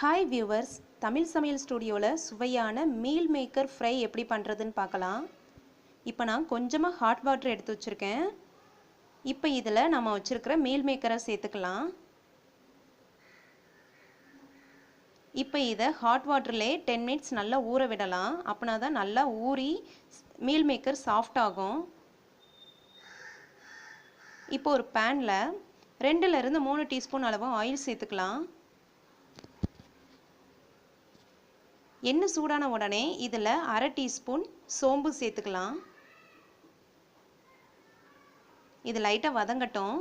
Hi viewers, Tamil சமையல் ஸ்டுடியோவில் சுவையான மீல் மேக்கர் ஃப்ரை எப்படி பண்ணுறதுன்னு பார்க்கலாம். இப்போ நான் கொஞ்சமாக ஹாட் வாட்டர் எடுத்து வச்சுருக்கேன். இப்போ இதில் நம்ம வச்சுருக்கிற மீல் மேக்கரை சேர்த்துக்கலாம். இப்போ இதை ஹாட் வாட்டர்லே 10 மினிட்ஸ் நல்லா ஊற விடலாம். அப்படின்னா தான் நல்லா ஊறி மீல் மேக்கர் சாஃப்ட் ஆகும். இப்போ ஒரு பேனில் 2லிருந்து 3 டீஸ்பூன் அளவு ஆயில் சேர்த்துக்கலாம். எண்ணெய் சூடான உடனே இதில் 1/2 டீஸ்பூன் சோம்பு சேர்த்துக்கலாம். இது லைட்டாக வதங்கட்டும்.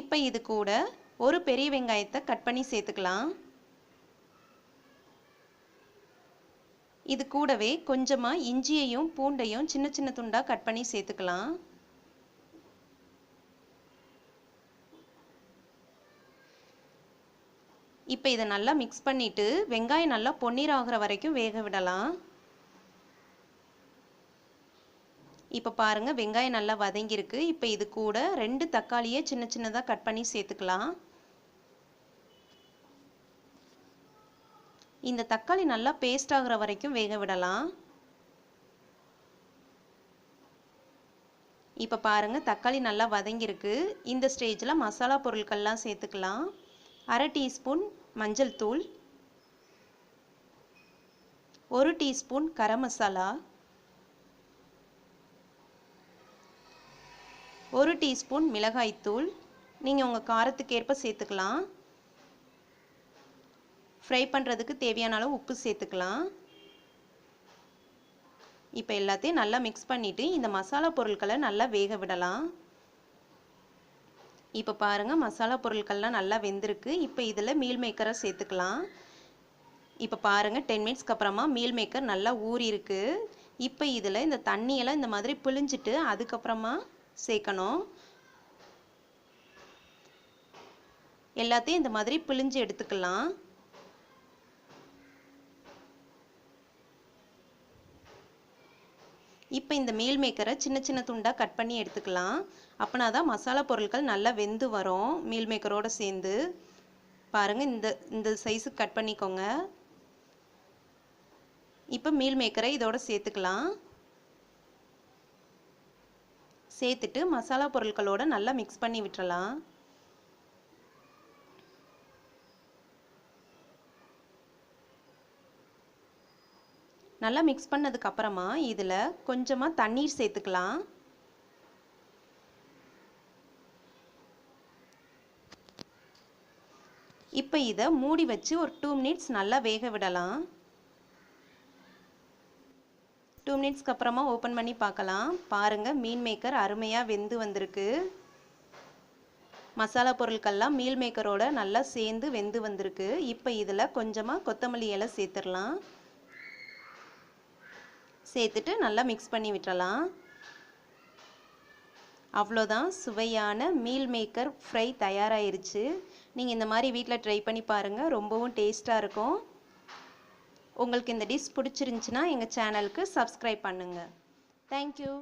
இப்போ இது கூட ஒரு பெரிய வெங்காயத்தை கட் பண்ணி சேர்த்துக்கலாம். இது கூடவே கொஞ்சமாக இஞ்சியையும் பூண்டையும் சின்ன சின்ன துண்டாக கட் பண்ணி சேர்த்துக்கலாம். இப்போ இதை நல்லா மிக்ஸ் பண்ணிவிட்டு வெங்காயம் நல்லா பொன்னிற ஆகிற வரைக்கும் வேக விடலாம். இப்போ பாருங்கள், வெங்காயம் நல்லா வதங்கியிருக்கு. இப்போ இது கூட 2 தக்காளியை சின்ன சின்னதாக கட் பண்ணி சேர்த்துக்கலாம். இந்த தக்காளி நல்லா பேஸ்ட் ஆகிற வரைக்கும் வேக விடலாம். இப்போ பாருங்கள், தக்காளி நல்லா வதங்கியிருக்கு. இந்த ஸ்டேஜில் மசாலா பொருட்கள்லாம் சேர்த்துக்கலாம். 1/2 டீஸ்பூன் மஞ்சள் தூள், 1 டீஸ்பூன் கரம் மசாலா, 1 டீஸ்பூன் மிளகாய்த்தூள். நீங்கள் உங்கள் காரத்துக்கு ஏற்ப சேர்த்துக்கலாம். ஃப்ரை பண்ணுறதுக்கு தேவையான அளவு உப்பு சேர்த்துக்கலாம். இப்போ எல்லாத்தையும் நல்லா மிக்ஸ் பண்ணிவிட்டு இந்த மசாலா பொருட்களை நல்லா வேக விடலாம். இப்போ பாருங்கள், மசாலா பொருட்கள்லாம் நல்லா வெந்திருக்கு. இப்போ இதில் மீல் மேக்கரை சேர்த்துக்கலாம். இப்போ பாருங்கள், 10 மினிட்ஸ்க்கு அப்புறமா மீல் மேக்கர் நல்லா ஊறி இருக்கு. இப்போ இதில் இந்த தண்ணியெல்லாம் இந்த மாதிரி பிழிஞ்சிட்டு அதுக்கப்புறமா சேர்க்கணும். எல்லாத்தையும் இந்த மாதிரி பிழிஞ்சு எடுத்துக்கலாம். இப்போ இந்த மீல் மேக்கரை சின்ன சின்ன துண்டாக கட் பண்ணி எடுத்துக்கலாம். அப்படின்னா தான் மசாலா பொருட்கள் நல்லா வெந்து வரும் மீல் மேக்கரோடு சேர்ந்து. பாருங்கள், இந்த சைஸுக்கு கட் பண்ணிக்கோங்க. இப்போ மீல் மேக்கரை இதோட சேர்த்துக்கலாம். சேர்த்துட்டு மசாலா பொருட்களோடு நல்லா மிக்ஸ் பண்ணி விட்டுறலாம். நல்லா மிக்ஸ் பண்ணதுக்கு அப்புறமா இதில் கொஞ்சமாக தண்ணீர் சேர்த்துக்கலாம். இப்போ இதை மூடி வச்சு ஒரு 2 மினிட்ஸ் நல்லா வேக விடலாம். 2 மினிட்ஸ்க்கு அப்புறமா ஓப்பன் பண்ணி பார்க்கலாம். பாருங்கள், மீல் மேக்கர் அருமையாக வெந்து வந்திருக்கு. மசாலா பொருட்கள்லாம் மீல் மேக்கரோட நல்லா சேர்ந்து வெந்து வந்திருக்கு. இப்போ இதில் கொஞ்சமாக கொத்தமல்லி இலை சேர்த்துடலாம். சேர்த்துட்டு நல்லா மிக்ஸ் பண்ணி விட்டுறலாம். அவ்வளோதான், சுவையான மீல் மேக்கர் ஃப்ரை தயாராகிருச்சு. நீங்கள் இந்த மாதிரி வீட்டில் ட்ரை பண்ணி பாருங்கள், ரொம்பவும் டேஸ்ட்டாக இருக்கும். உங்களுக்கு இந்த டிஷ் பிடிச்சிருந்துச்சுன்னா எங்கள் சேனலுக்கு சப்ஸ்கிரைப் பண்ணுங்கள். தேங்க்யூ.